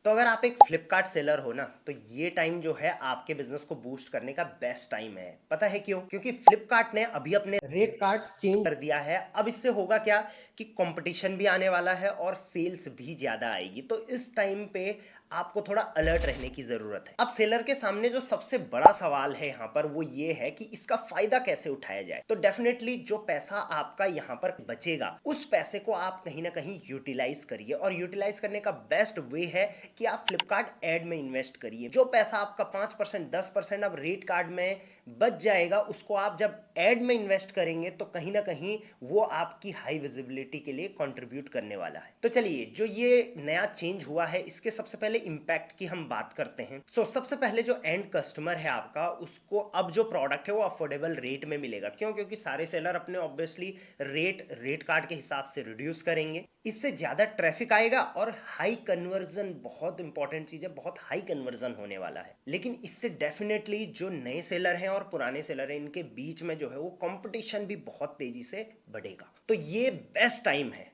तो अगर आप एक फ्लिपकार्ट सेलर हो ना, तो ये टाइम जो है आपके बिजनेस को बूस्ट करने का बेस्ट टाइम है। पता है क्यों? क्योंकि फ्लिपकार्ट ने अभी अपने रेट कार्ड चेंज कर दिया है। अब इससे होगा क्या कि कंपटीशन भी आने वाला है और सेल्स भी ज्यादा आएगी। तो इस टाइम पे आपको थोड़ा अलर्ट रहने की जरूरत है। अब सेलर के सामने जो सबसे बड़ा सवाल है यहाँ पर वो ये है कि इसका फायदा कैसे उठाया जाए। तो डेफिनेटली जो पैसा आपका यहाँ पर बचेगा उस पैसे को आप कहीं ना कहीं यूटिलाइज करिए, और यूटिलाइज करने का बेस्ट वे है कि आप फ्लिपकार्ट एड में इन्वेस्ट करिए। जो पैसा आपका 5% 10% अब रेट कार्ड में बच जाएगा, उसको आप जब एड में इन्वेस्ट करेंगे तो कहीं ना कहीं वो आपकी हाई विजिबिलिटी के लिए कंट्रीब्यूट करने वाला है। तो चलिए, जो ये नया चेंज हुआ है इसके सबसे पहले इंपैक्ट की हम बात करते हैं। सबसे पहले जो एंड कस्टमर है आपका, उसको अब जो प्रोडक्ट है वो अफोर्डेबल रेट में मिलेगा। क्यों? क्योंकि सारे सेलर अपने ऑब्वियसली रेट कार्ड के हिसाब से रिड्यूस करेंगे। इससे ज्यादा ट्रैफिक आएगा और हाई कन्वर्जन, बहुत इंपॉर्टेंट चीज है, बहुत हाई कन्वर्जन होने वाला है। लेकिन इससे डेफिनेटली जो नए सेलर हैं और पुराने सेलर हैं, इनके बीच में जो है वो कंपटीशन भी बहुत तेजी से बढ़ेगा। तो ये बेस्ट टाइम है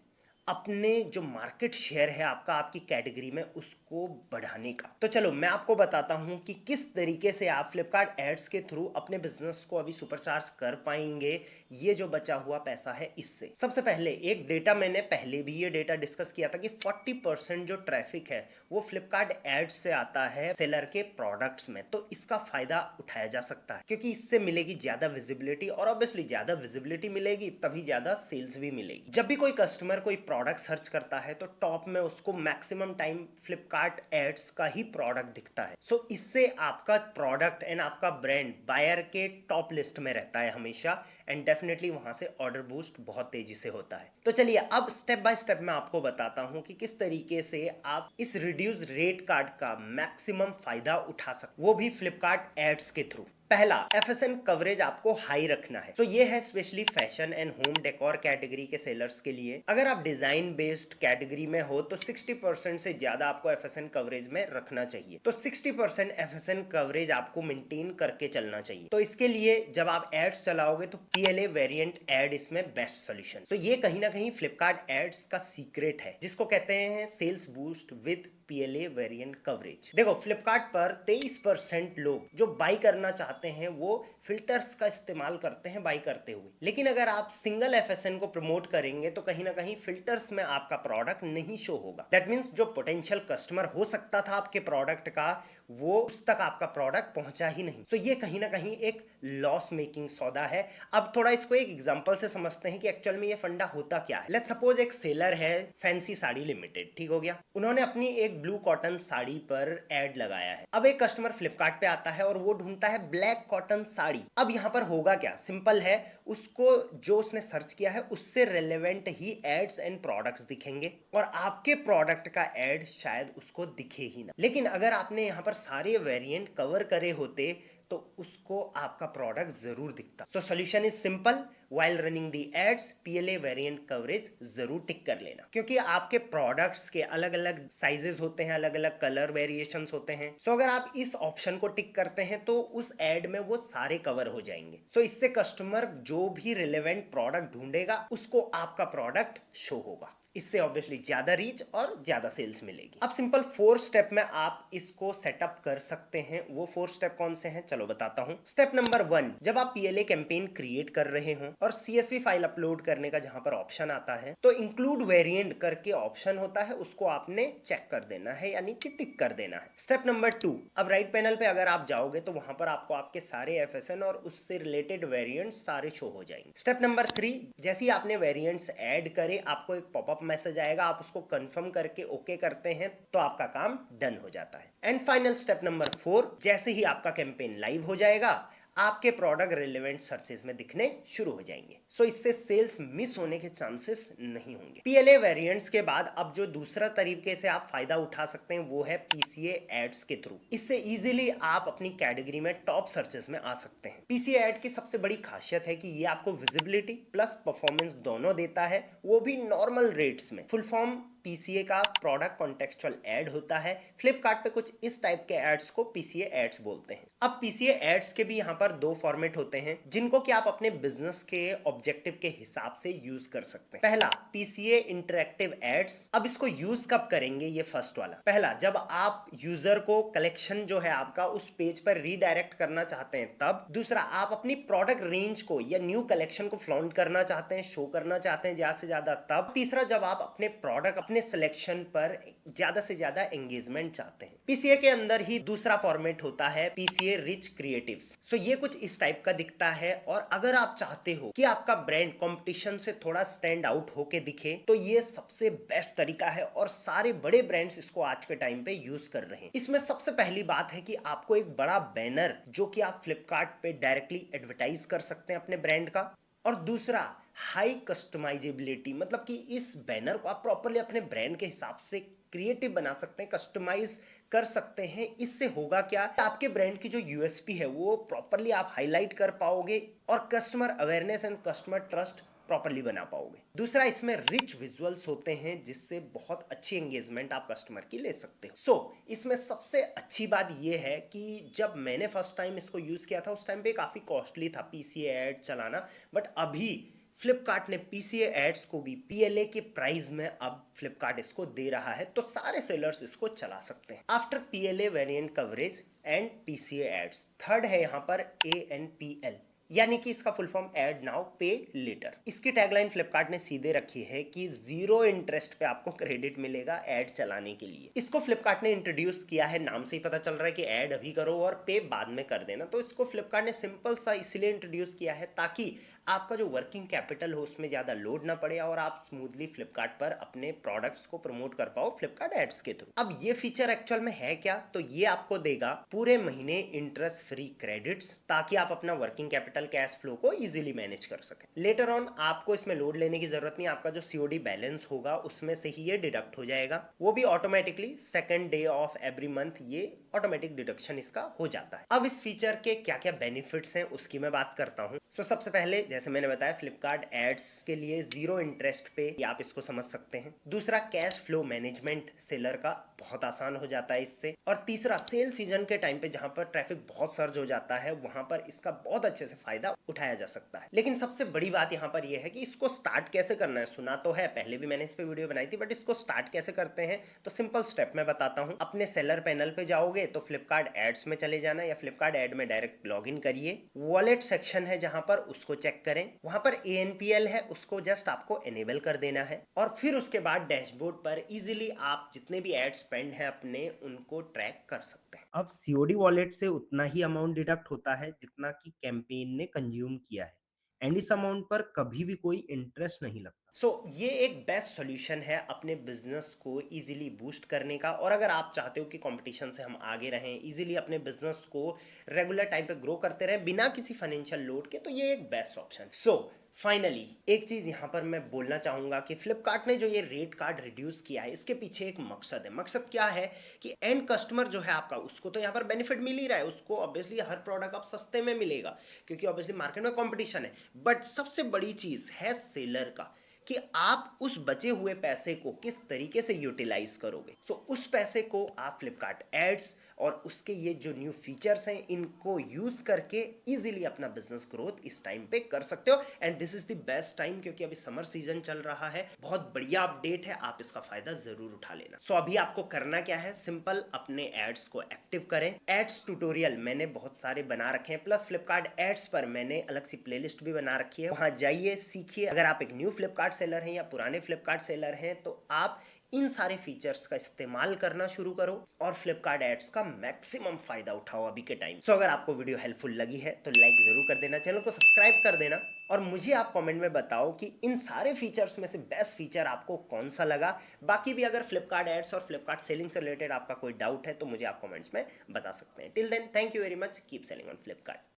अपने जो मार्केट शेयर है आपका, आपकी कैटेगरी में, उसको बढ़ाने का। तो चलो मैं आपको बताता हूं कि किस तरीके से आप फ्लिपकार्ट एड्स के थ्रू अपने बिजनेस को अभी सुपरचार्ज कर पाएंगे ये जो बचा हुआ पैसा है इससे। सबसे पहले एक डेटा, मैंने पहले भी ये डेटा डिस्कस किया था कि 40% जो ट्रैफिक है वो फ्लिपकार्ट एड्स से आता है सेलर के प्रोडक्ट्स में। तो इसका फायदा उठाया जा सकता है क्योंकि इससे मिलेगी ज्यादा विजिबिलिटी, और ऑब्वियसली ज्यादा विजिबिलिटी मिलेगी तभी ज्यादा सेल्स भी मिलेगी। जब भी कोई कस्टमर कोई प्रोडक्ट सर्च करता है तो टॉप में उसको मैक्सिमम टाइम फ्लिपकार्ट एड्स का ही प्रोडक्ट दिखता है। इससे आपका प्रोडक्ट एंड आपका ब्रांड बायर के टॉप लिस्ट में रहता है हमेशा, एंड डेफिनेटली वहां से ऑर्डर बूस्ट बहुत तेजी से होता है। तो चलिए अब स्टेप बाय स्टेप मैं आपको बताता हूं कि किस तरीके से आप इस रिड्यूस रेट कार्ड का मैक्सिमम फायदा उठा सकते, वो भी फ्लिपकार्ट एड्स के थ्रू। पहला, एफएसएन कवरेज आपको हाई रखना है। ये है specially fashion and home decor category के सेलर्स के लिए। अगर आप डिजाइन बेस्ड कैटेगरी में हो तो 60% से ज्यादा आपको एफएसएन कवरेज में रखना चाहिए। 60% एफएसएन कवरेज आपको मेंटेन करके चलना चाहिए। तो इसके लिए जब आप एड्स चलाओगे तो पीएलए वेरिएंट एड इसमें बेस्ट सोल्यूशन। ये कहीं ना कहीं फ्लिपकार्ट एड्स का सीक्रेट है, जिसको कहते हैं sales boost with PLA variant coverage. देखो, फ्लिपकार्ट पर 23% लोग जो बाई करना चाहते हैं वो फिल्टर्स का इस्तेमाल करते हैं बाई करते हुए। लेकिन अगर आप सिंगल एफएसएन को प्रमोट करेंगे तो कहीं ना कहीं फिल्टर्स में आपका प्रोडक्ट नहीं शो होगा। दैट मीन्स जो पोटेंशियल कस्टमर हो सकता था आपके प्रोडक्ट का, वो उस तक आपका प्रोडक्ट पहुंचा ही नहीं। ये कहीं ना कहीं एक लॉस मेकिंग सौदा है। अब थोड़ा इसको एक एग्जांपल से समझते हैं कि एक्चुअल में ये फंडा होता क्या है। लेट्स सपोज एक सेलर है फैंसी साड़ी लिमिटेड, ठीक हो गया। उन्होंने अपनी एक ब्लू कॉटन साड़ी पर एड लगाया है। अब एक कस्टमर फ्लिपकार्ट पे आता है और वो ढूंढता है ब्लैक कॉटन साड़ी। अब यहाँ पर होगा क्या? सिंपल है, उसको जो उसने सर्च किया है उससे रेलेवेंट ही एड्स एंड प्रोडक्ट्स दिखेंगे, और आपके प्रोडक्ट का एड शायद उसको दिखे ही ना। लेकिन अगर आपने यहाँ पर सारे वेरिएंट कवर करे होते तो उसको आपका प्रोडक्ट जरूर दिखता। Solution is simple, while running the ads PLA variant coverage जरूर टिक कर लेना, क्योंकि आपके प्रोडक्ट्स के अलग अलग साइजेस होते हैं, अलग अलग कलर वेरिएशंस होते हैं। अगर आप इस ऑप्शन को टिक करते हैं तो उस एड में वो सारे कवर हो जाएंगे। इससे कस्टमर जो भी रिलेवेंट प्रोडक्ट ढूंढेगा उसको आपका प्रोडक्ट शो होगा। इससे ऑब्वियसली ज्यादा रीच और ज्यादा सेल्स मिलेगी। अब सिंपल 4 स्टेप में आप इसको सेटअप कर सकते हैं। वो 4 स्टेप कौन से हैं चलो बताता हूं। स्टेप नंबर 1, जब आप पीएलए कैंपेन क्रिएट कर रहे हो और सीएसवी फाइल अपलोड करने का जहां पर ऑप्शन आता है तो इंक्लूड वेरिएंट करके ऑप्शन होता है, उसको आपने चेक कर देना है, यानी कि टिक कर देना है। स्टेप नंबर 2, अब राइट पैनल पे अगर आप जाओगे तो वहां पर आपको आपके सारे एफएसएन और उससे रिलेटेड वेरिएंट्स सारे शो हो जाएंगे। स्टेप नंबर 3, जैसे ही आपने वेरिएंट्स ऐड करे आपको एक पॉपअप मैसेज आएगा, आप उसको कंफर्म करके ओके करते हैं तो आपका काम डन हो जाता है। एंड फाइनल स्टेप नंबर 4, जैसे ही आपका कैंपेन लाइव हो जाएगा आपके प्रोडक्ट रिलेवेंट सर्चेस में दिखने शुरू हो जाएंगे। इससे सेल्स मिस होने के चांसेस नहीं होंगे। पीएलए वेरिएंट्स के बाद अब जो दूसरा तरीके से आप फायदा उठा सकते हैं वो है पीसीए एड्स के थ्रू। इससे इजीली आप अपनी कैटेगरी में टॉप सर्चेस में आ सकते हैं। पीसीए एड की सबसे बड़ी खासियत है कि ये आपको विजिबिलिटी प्लस परफॉर्मेंस दोनों देता है, वो भी नॉर्मल रेट्स में। फुल फॉर्म पीसीए का प्रोडक्ट कॉन्टेक्चुअल एड होता है। फ्लिपकार्ट पे कुछ इस टाइप के एड्स को पीसीए एड्स बोलते हैं। अब पीसीए एड्स के भी यहाँ पर दो फॉर्मेट होते हैं जिनको कि आप अपने बिजनेस के ऑब्जेक्टिव के हिसाब से यूज कर सकते हैं। पहला पीसीए इंटरेक्टिव एड्स। अब इसको यूज कब करेंगे, ये फर्स्ट वाला। पहला, जब आप यूजर को कलेक्शन जो है आपका उस पेज पर रीडायरेक्ट करना चाहते हैं तब। दूसरा, आप अपनी प्रोडक्ट रेंज को या न्यू कलेक्शन को फ्लॉन्ट करना चाहते हैं, शो करना चाहते हैं ज्यादा से ज्यादा तब। तीसरा, जब आप अपने प्रोडक्ट अपने सिलेक्शन पर ज्यादा से ज्यादा एंगेजमेंट चाहते हैं। पीसीए के अंदर ही दूसरा फॉर्मेट होता है पीसीए रिच क्रिएटिव्स। सो ये कुछ इस टाइप का दिखता है। और अगर आप चाहते हो कि आपका ब्रांड कंपटीशन से थोड़ा स्टैंड आउट होके दिखे तो ये सबसे बेस्ट तरीका है और सारे बड़े ब्रांड्स इसको आज के टाइम पे यूज कर रहे हैं। इसमें सबसे पहली बात है कि आपको एक बड़ा बैनर जो कि आप फ्लिपकार्ट पे डायरेक्टली एडवर्टाइज कर सकते हैं अपने ब्रांड का। और दूसरा, हाई कस्टमाइजेबिलिटी, मतलब कि इस बैनर को आप प्रॉपरली अपने ब्रांड के हिसाब से क्रिएटिव बना सकते हैं, कस्टमाइज कर सकते हैं। इससे होगा क्या, आपके ब्रांड की जो यूएसपी है वो प्रॉपरली आप हाईलाइट कर पाओगे और customer awareness and customer trust properly बना पाओगे। दूसरा, इसमें रिच विजुअल्स होते हैं जिससे बहुत अच्छी एंगेजमेंट आप कस्टमर की ले सकते हो। इसमें सबसे अच्छी बात यह है कि जब मैंने फर्स्ट टाइम इसको यूज किया था उस टाइम पे काफी कॉस्टली था पीसीए एड चलाना, बट अभी फ्लिपकार्ट ने पीसीए एड्स को भी पीएलए के प्राइस में अब फ्लिपकार्ट इसको दे रहा है, तो सारे सेलर्स इसको चला सकते हैं। After PLA variant coverage and PCA ads, third है यहाँ पर एएनपीएल, यानी कि इसका full form ad now pay later. इसकी टैगलाइन फ्लिपकार्ट ने सीधे रखी है कि 0 इंटरेस्ट पे आपको क्रेडिट मिलेगा एड चलाने के लिए। इसको फ्लिपकार्ट ने इंट्रोड्यूस किया है, नाम से ही पता चल रहा है कि एड अभी करो और पे बाद में कर देना। तो इसको फ्लिपकार्ट ने सिंपल सा इसलिए इंट्रोड्यूस किया है ताकि आपका जो वर्किंग कैपिटल हो उसमें ज्यादा लोड ना पड़े और आप स्मूथली फ्लिपकार्ट पर अपने प्रोडक्ट्स को प्रमोट कर पाओ फ्लिपकार्ट एड्स के थ्रू। अब ये फीचर एक्चुअल में है क्या, तो ये आपको देगा पूरे महीने इंटरेस्ट फ्री क्रेडिट्स ताकि आप अपना वर्किंग कैपिटल कैश फ्लो को इजीली मैनेज कर सकें। लेटर ऑन आपको इसमें लोड लेने की जरूरत नहीं, आपका जो सीओडी बैलेंस होगा उसमें से ही ये डिडक्ट हो जाएगा, वो भी automatically second day of every month ये ऑटोमेटिक डिडक्शन इसका हो जाता है। अब इस फीचर के क्या क्या बेनिफिट्स हैं उसकी मैं बात करता हूं। सबसे पहले जैसे मैंने बताया फ्लिपकार्ट एड्स के लिए 0 इंटरेस्ट पे आप इसको समझ सकते हैं। दूसरा, कैश फ्लो मैनेजमेंट सेलर का बहुत आसान हो जाता है इससे। और तीसरा, सेल सीजन के टाइम पे जहां पर ट्रैफिक बहुत सर्ज हो जाता है वहां पर इसका बहुत अच्छे से फायदा उठाया जा सकता है। लेकिन सबसे बड़ी बात यहाँ पर यह है कि इसको स्टार्ट कैसे करना है। सुना तो है, पहले भी मैंने इस पे वीडियो बनाई थी, बट इसको स्टार्ट कैसे करते हैं तो सिंपल स्टेप मैं बताता हूँ। अपने सेलर पैनल पे जाओगे तो फ्लिपकार्ट एड्स में चले जाना या फ्लिपकार्ट एड में डायरेक्ट लॉग इन करिए। वॉलेट सेक्शन है जहां पर उसको चेक करें, वहां पर एएनपीएल है उसको जस्ट आपको एनेबल कर देना है। और फिर उसके बाद डैशबोर्ड पर इजीली आप जितने भी एड स्पेंड है अपने उनको ट्रैक कर सकते हैं। अब सीओडी वॉलेट से उतना ही अमाउंट डिडक्ट होता है जितना कि कैंपेन ने कंज्यूम किया है एंड इस अमाउंट पर कभी भी कोई इंटरेस्ट नहीं लगता। ये एक बेस्ट सॉल्यूशन है अपने बिजनेस को इजीली बूस्ट करने का। और अगर आप चाहते हो कि कंपटीशन से हम आगे रहें, इजीली अपने बिजनेस को रेगुलर टाइम पे ग्रो करते रहें बिना किसी फाइनेंशियल लोड के, तो ये एक बेस्ट ऑप्शन। फाइनली एक चीज यहां पर मैं बोलना चाहूंगा कि फ्लिपकार्ट ने जो ये रेट कार्ड रिड्यूस किया है इसके पीछे एक मकसद है। मकसद क्या है कि एंड कस्टमर जो है आपका उसको तो यहाँ पर बेनिफिट मिल ही रहा है, उसको ऑब्वियसली हर प्रोडक्ट आप सस्ते में मिलेगा क्योंकि ऑब्वियसली मार्केट में कंपटीशन है। बट सबसे बड़ी चीज है सेलर का कि आप उस बचे हुए पैसे को किस तरीके से यूटिलाइज करोगे। उस पैसे को आप फ्लिपकार्ट एड्स और उसके ये जो न्यू फीचर्स हैं इनको यूज करके इजीली अपना बिजनेस ग्रोथ इस टाइम पे कर सकते हो। And this is the best time क्योंकि अभी समर सीजन चल रहा है, बहुत बढ़िया अपडेट है, आप इसका फायदा जरूर उठा लेना। अभी आपको करना क्या है, सिंपल अपने एड्स को एक्टिव करें। एड्स ट्यूटोरियल मैंने बहुत सारे बना रखे हैं, प्लस फ्लिपकार्ट एड्स पर मैंने अलग सी प्लेलिस्ट भी बना रखी है, वहां जाइए सीखिए। अगर आप एक न्यू फ्लिपकार्ट सेलर हैं या पुराने फ्लिपकार्ट सेलर हैं तो आप इन सारे फीचर्स का इस्तेमाल करना शुरू करो और फ्लिपकार्ट एड्स का मैक्सिमम फायदा उठाओ अभी के टाइम। अगर आपको वीडियो हेल्पफुल लगी है तो लाइक जरूर कर देना, चैनल को सब्सक्राइब कर देना और मुझे आप कमेंट में बताओ कि इन सारे फीचर्स में से बेस्ट फीचर आपको कौन सा लगा। बाकी भी अगर फ्लिपकार्ट एड्स और फ्लिपकार्ट सेलिंग से रिलेटेड आपका कोई डाउट है तो मुझे आप कमेंट्स में बता सकते हैं। Till then, thank you very much, keep selling on Flipkart.